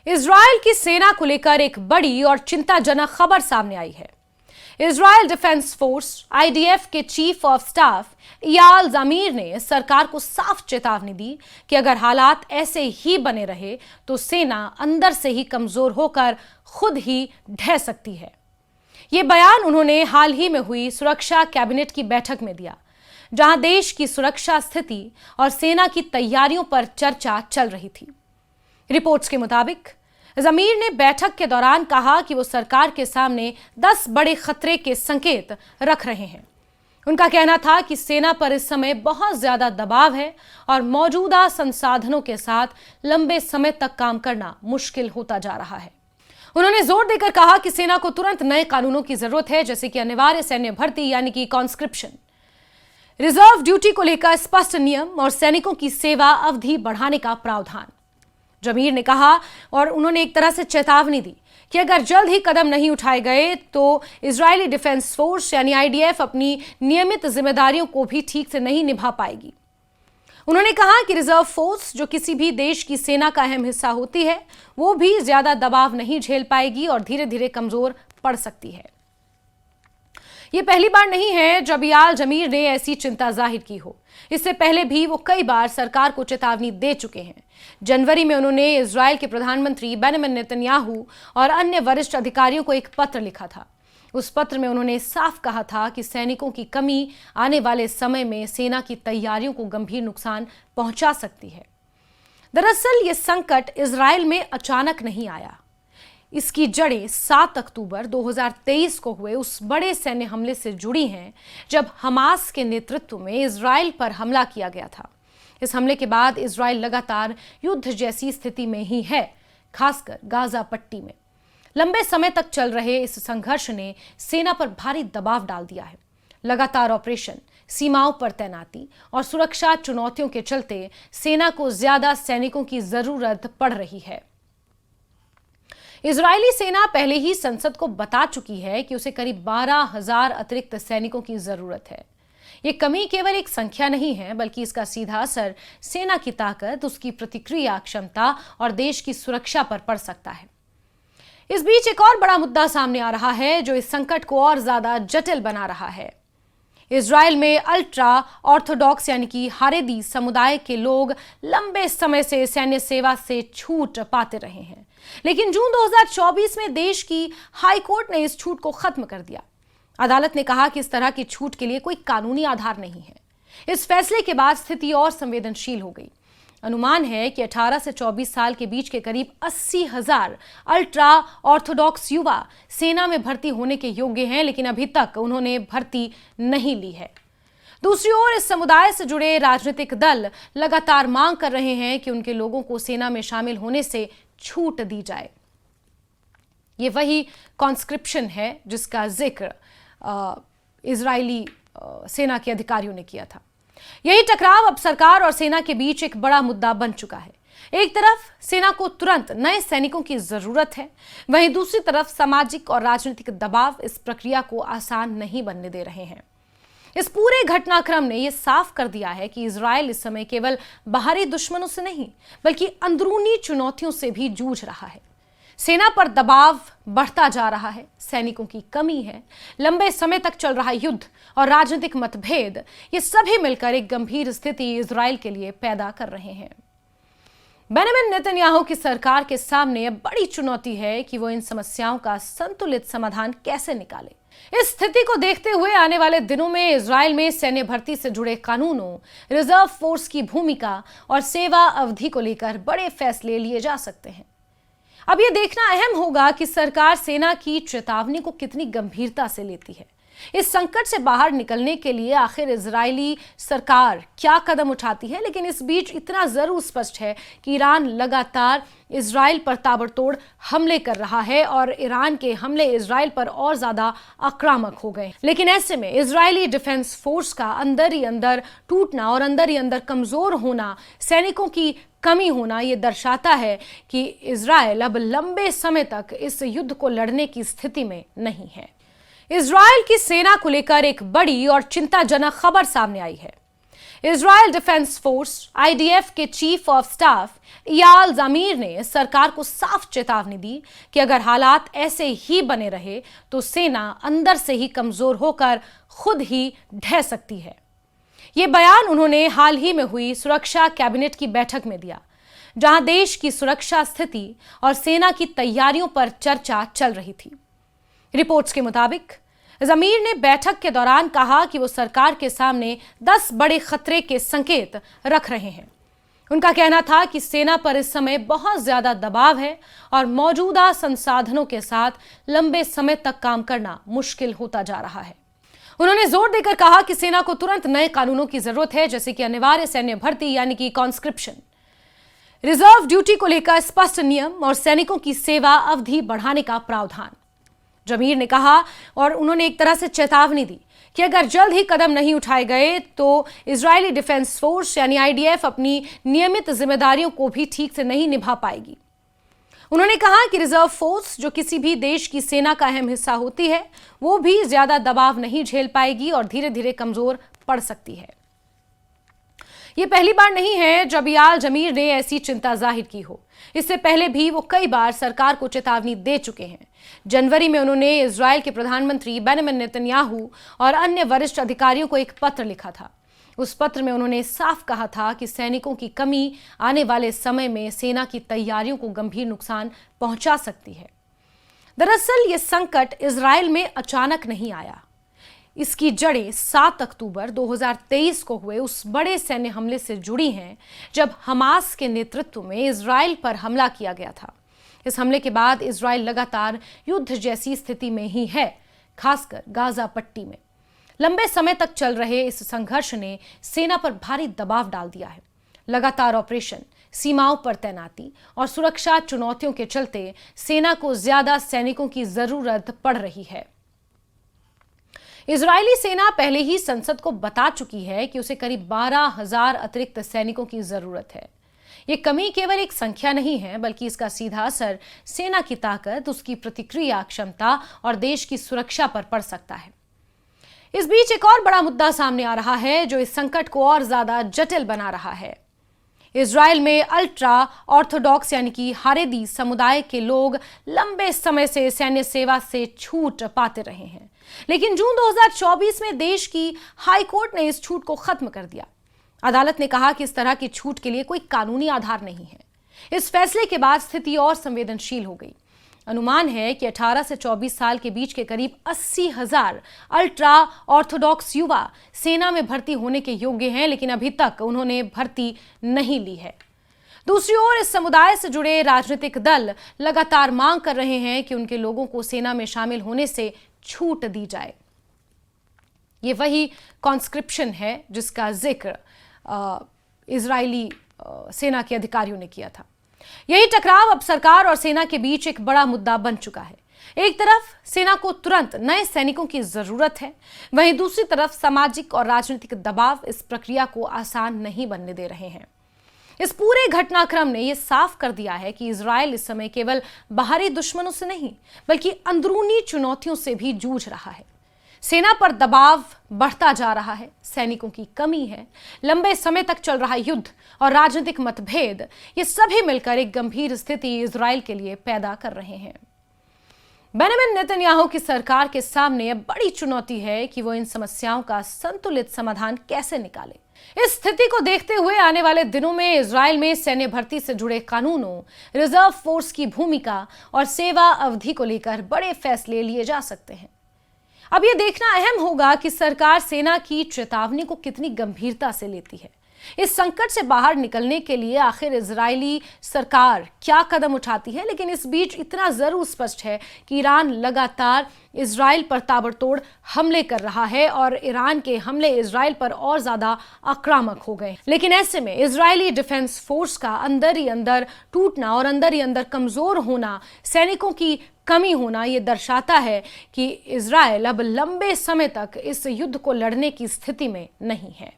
Israel की सेना को लेकर एक बड़ी और चिंताजनक खबर सामने आई है। इजरायल डिफेंस फोर्स आईडीएफ के चीफ ऑफ स्टाफ इयाल ज़मीर ने सरकार को साफ चेतावनी दी कि अगर हालात ऐसे ही बने रहे तो सेना अंदर से ही कमजोर होकर खुद ही ढह सकती है। ये बयान उन्होंने हाल ही में हुई सुरक्षा कैबिनेट की बैठक में दिया, जहां देश की सुरक्षा स्थिति और सेना की तैयारियों पर चर्चा चल रही थी। रिपोर्ट्स के मुताबिक ज़मीर ने बैठक के दौरान कहा कि वो सरकार के सामने 10 बड़े खतरे के संकेत रख रहे हैं। उनका कहना था कि सेना पर इस समय बहुत ज्यादा दबाव है और मौजूदा संसाधनों के साथ लंबे समय तक काम करना मुश्किल होता जा रहा है। उन्होंने जोर देकर कहा कि सेना को तुरंत नए कानूनों की जरूरत है, जैसे कि अनिवार्य सैन्य भर्ती यानी कि कॉन्स्क्रिप्शन, रिजर्व ड्यूटी को लेकर स्पष्ट नियम और सैनिकों की सेवा अवधि बढ़ाने का प्रावधान। ज़मीर ने कहा और उन्होंने एक तरह से चेतावनी दी कि अगर जल्द ही कदम नहीं उठाए गए तो इजरायली डिफेंस फोर्स यानी आईडीएफ अपनी नियमित जिम्मेदारियों को भी ठीक से नहीं निभा पाएगी। उन्होंने कहा कि रिजर्व फोर्स, जो किसी भी देश की सेना का अहम हिस्सा होती है, वो भी ज्यादा दबाव नहीं झेल पाएगी और धीरे धीरे कमजोर पड़ सकती है। ये पहली बार नहीं है जब इयाल ज़मीर ने ऐसी चिंता जाहिर की हो। इससे पहले भी वो कई बार सरकार को चेतावनी दे चुके हैं। जनवरी में उन्होंने इजरायल के प्रधानमंत्री बेंजामिन नेतन्याहू और अन्य वरिष्ठ अधिकारियों को एक पत्र लिखा था। उस पत्र में उन्होंने साफ कहा था कि सैनिकों की कमी आने वाले समय में सेना की तैयारियों को गंभीर नुकसान पहुंचा सकती है। दरअसल ये संकट इजरायल में अचानक नहीं आया। इसकी जड़ें 7 अक्टूबर 2023 को हुए उस बड़े सैन्य हमले से जुड़ी हैं, जब हमास के नेतृत्व में इजरायल पर हमला किया गया था। इस हमले के बाद इजरायल लगातार युद्ध जैसी स्थिति में ही है, खासकर गाजा पट्टी में। लंबे समय तक चल रहे इस संघर्ष ने सेना पर भारी दबाव डाल दिया है। लगातार ऑपरेशन, सीमाओं पर तैनाती और सुरक्षा चुनौतियों के चलते सेना को ज्यादा सैनिकों की जरूरत पड़ रही है। इजरायली सेना पहले ही संसद को बता चुकी है कि उसे करीब 12,000 अतिरिक्त सैनिकों की जरूरत है। ये कमी केवल एक संख्या नहीं है, बल्कि इसका सीधा असर सेना की ताकत, उसकी प्रतिक्रिया क्षमता और देश की सुरक्षा पर पड़ सकता है। इस बीच एक और बड़ा मुद्दा सामने आ रहा है जो इस संकट को और ज्यादा जटिल बना रहा है। इजरायल में अल्ट्रा ऑर्थोडॉक्स यानी कि हारेदी समुदाय के लोग लंबे समय से सैन्य सेवा से छूट पाते रहे हैं, लेकिन जून 2024 में देश की हाई कोर्ट ने इस छूट को खत्म कर दिया। अदालत ने कहा कि इस तरह की छूट के लिए कोई कानूनी आधार नहीं है। इस फैसले के बाद स्थिति और संवेदनशील हो गई। अनुमान है कि 18 से 24 साल के बीच के करीब 80,000 अल्ट्रा ऑर्थोडॉक्स युवा सेना में भर्ती होने के योग्य हैं, लेकिन अभी तक उन्होंने भर्ती नहीं ली है। दूसरी ओर इस समुदाय से जुड़े राजनीतिक दल लगातार मांग कर रहे हैं कि उनके लोगों को सेना में शामिल होने से छूट दी जाए। ये वही कॉन्स्क्रिप्शन है जिसका जिक्र इजरायली सेना के अधिकारियों ने किया था। यही टकराव अब सरकार और सेना के बीच एक बड़ा मुद्दा बन चुका है। एक तरफ सेना को तुरंत नए सैनिकों की जरूरत है, वहीं दूसरी तरफ सामाजिक और राजनीतिक दबाव इस प्रक्रिया को आसान नहीं बनने दे रहे हैं। इस पूरे घटनाक्रम ने यह साफ कर दिया है कि इजरायल इस समय केवल बाहरी दुश्मनों से नहीं, बल्कि अंदरूनी चुनौतियों से भी जूझ रहा है। सेना पर दबाव बढ़ता जा रहा है, सैनिकों की कमी है, लंबे समय तक चल रहा युद्ध और राजनीतिक मतभेद, ये सभी मिलकर एक गंभीर स्थिति इजरायल के लिए पैदा कर रहे हैं। बेंजामिन नेतन्याहू की सरकार के सामने अब बड़ी चुनौती है कि वो इन समस्याओं का संतुलित समाधान कैसे निकाले। इस स्थिति को देखते हुए आने वाले दिनों में इजरायल में सैन्य भर्ती से जुड़े कानूनों, रिजर्व फोर्स की भूमिका और सेवा अवधि को लेकर बड़े फैसले लिए जा सकते हैं। अब यह देखना अहम होगा कि सरकार सेना की चेतावनी को कितनी गंभीरता से लेती है। इस संकट से बाहर निकलने के लिए आखिर इजरायली सरकार क्या कदम उठाती है। लेकिन इस बीच इतना जरूर स्पष्ट है कि ईरान लगातार इजरायल पर ताबड़तोड़ हमले कर रहा है और ईरान के हमले इजरायल पर और ज्यादा आक्रामक हो गए। लेकिन ऐसे में इजरायली डिफेंस फोर्स का अंदर ही अंदर टूटना और अंदर ही अंदर कमजोर होना, सैनिकों की कमी होना, ये दर्शाता है कि इजरायल अब लंबे समय तक इस युद्ध को लड़ने की स्थिति में नहीं है। इजरायल की सेना को लेकर एक बड़ी और चिंताजनक खबर सामने आई है। इजराइल डिफेंस फोर्स आईडीएफ के चीफ ऑफ स्टाफ इयाल ज़मीर ने सरकार को साफ चेतावनी दी कि अगर हालात ऐसे ही बने रहे तो सेना अंदर से ही कमजोर होकर खुद ही ढह सकती है। यह बयान उन्होंने हाल ही में हुई सुरक्षा कैबिनेट की बैठक में दिया, जहां देश की सुरक्षा स्थिति और सेना की तैयारियों पर चर्चा चल रही थी। रिपोर्ट्स के मुताबिक ज़मीर ने बैठक के दौरान कहा कि वो सरकार के सामने 10 बड़े खतरे के संकेत रख रहे हैं। उनका कहना था कि सेना पर इस समय बहुत ज्यादा दबाव है और मौजूदा संसाधनों के साथ लंबे समय तक काम करना मुश्किल होता जा रहा है। उन्होंने जोर देकर कहा कि सेना को तुरंत नए कानूनों की जरूरत है, जैसे कि अनिवार्य सैन्य भर्ती यानी कि कॉन्स्क्रिप्शन, रिजर्व ड्यूटी को लेकर स्पष्ट नियम और सैनिकों की सेवा अवधि बढ़ाने का प्रावधान। ज़मीर ने कहा और उन्होंने एक तरह से चेतावनी दी कि अगर जल्द ही कदम नहीं उठाए गए तो इजरायली डिफेंस फोर्स यानी आईडीएफ अपनी नियमित जिम्मेदारियों को भी ठीक से नहीं निभा पाएगी। उन्होंने कहा कि रिजर्व फोर्स, जो किसी भी देश की सेना का अहम हिस्सा होती है, वो भी ज्यादा दबाव नहीं झेल पाएगी और धीरे धीरे कमजोर पड़ सकती है। ये पहली बार नहीं है जब इयाल ज़मीर ने ऐसी चिंता जाहिर की हो। इससे पहले भी वो कई बार सरकार को चेतावनी दे चुके हैं। जनवरी में उन्होंने इजराइल के प्रधानमंत्री बेंजामिन नेतन्याहू और अन्य वरिष्ठ अधिकारियों को एक पत्र लिखा था। उस पत्र में उन्होंने साफ कहा था कि सैनिकों की कमी आने वाले समय में सेना की तैयारियों को गंभीर नुकसान पहुंचा सकती है। दरअसल ये संकट इजराइल में अचानक नहीं आया। इसकी जड़ें 7 अक्टूबर 2023 को हुए उस बड़े सैन्य हमले से जुड़ी हैं, जब हमास के नेतृत्व में इजराइल पर हमला किया गया था। इस हमले के बाद इजराइल लगातार युद्ध जैसी स्थिति में ही है, खासकर गाजा पट्टी में। लंबे समय तक चल रहे इस संघर्ष ने सेना पर भारी दबाव डाल दिया है। लगातार ऑपरेशन, सीमाओं पर तैनाती और सुरक्षा चुनौतियों के चलते सेना को ज्यादा सैनिकों की जरूरत पड़ रही है। इजरायली सेना पहले ही संसद को बता चुकी है कि उसे करीब 12,000 अतिरिक्त सैनिकों की जरूरत है। ये कमी केवल एक संख्या नहीं है, बल्कि इसका सीधा असर सेना की ताकत, उसकी प्रतिक्रिया क्षमता और देश की सुरक्षा पर पड़ सकता है। इस बीच एक और बड़ा मुद्दा सामने आ रहा है जो इस संकट को और ज्यादा जटिल बना रहा है। इजराइल में अल्ट्रा ऑर्थोडॉक्स यानी कि हारेदी समुदाय के लोग लंबे समय से सैन्य सेवा से छूट पाते रहे हैं, लेकिन जून 2024 में देश की हाई कोर्ट ने इस छूट को खत्म कर दिया। अदालत ने कहा कि इस तरह की छूट के लिए कोई कानूनी आधार नहीं है। इस फैसले के बाद स्थिति और संवेदनशील हो गई। अनुमान है कि 18 से 24 साल के बीच के करीब 80,000 अल्ट्रा ऑर्थोडॉक्स युवा सेना में भर्ती होने के योग्य हैं, लेकिन अभी तक उन्होंने भर्ती नहीं ली है। दूसरी ओर इस समुदाय से जुड़े राजनीतिक दल लगातार मांग कर रहे हैं कि उनके लोगों को सेना में शामिल होने से छूट दी जाए। ये वही कॉन्स्क्रिप्शन है जिसका जिक्र इजरायली सेना के अधिकारियों ने किया था। यही टकराव अब सरकार और सेना के बीच एक बड़ा मुद्दा बन चुका है। एक तरफ सेना को तुरंत नए सैनिकों की जरूरत है, वहीं दूसरी तरफ सामाजिक और राजनीतिक दबाव इस प्रक्रिया को आसान नहीं बनने दे रहे हैं। इस पूरे घटनाक्रम ने यह साफ कर दिया है कि इजराइल इस समय केवल बाहरी दुश्मनों से नहीं, बल्कि अंदरूनी चुनौतियों से भी जूझ रहा है। सेना पर दबाव बढ़ता जा रहा है, सैनिकों की कमी है, लंबे समय तक चल रहा युद्ध और राजनीतिक मतभेद, ये सभी मिलकर एक गंभीर स्थिति इजराइल के लिए पैदा कर रहे हैं। बेंजामिन नेतन्याहू की सरकार के सामने अब बड़ी चुनौती है कि वो इन समस्याओं का संतुलित समाधान कैसे निकाले। इस स्थिति को देखते हुए आने वाले दिनों में इजराइल में सैन्य भर्ती से जुड़े कानूनों, रिजर्व फोर्स की भूमिका और सेवा अवधि को लेकर बड़े फैसले लिए जा सकते हैं। अब यह देखना अहम होगा कि सरकार सेना की चेतावनी को कितनी गंभीरता से लेती है। इस संकट से बाहर निकलने के लिए आखिर इजरायली सरकार क्या कदम उठाती है, लेकिन इस बीच इतना जरूर स्पष्ट है कि ईरान लगातार इजराइल पर ताबड़तोड़ हमले कर रहा है और ईरान के हमले इजराइल पर और ज्यादा आक्रामक हो गए। लेकिन ऐसे में इजरायली डिफेंस फोर्स का अंदर ही अंदर टूटना और अंदर ही अंदर कमजोर होना, सैनिकों की कमी होना, ये दर्शाता है कि इजराइल अब लंबे समय तक इस युद्ध को लड़ने की स्थिति में नहीं है।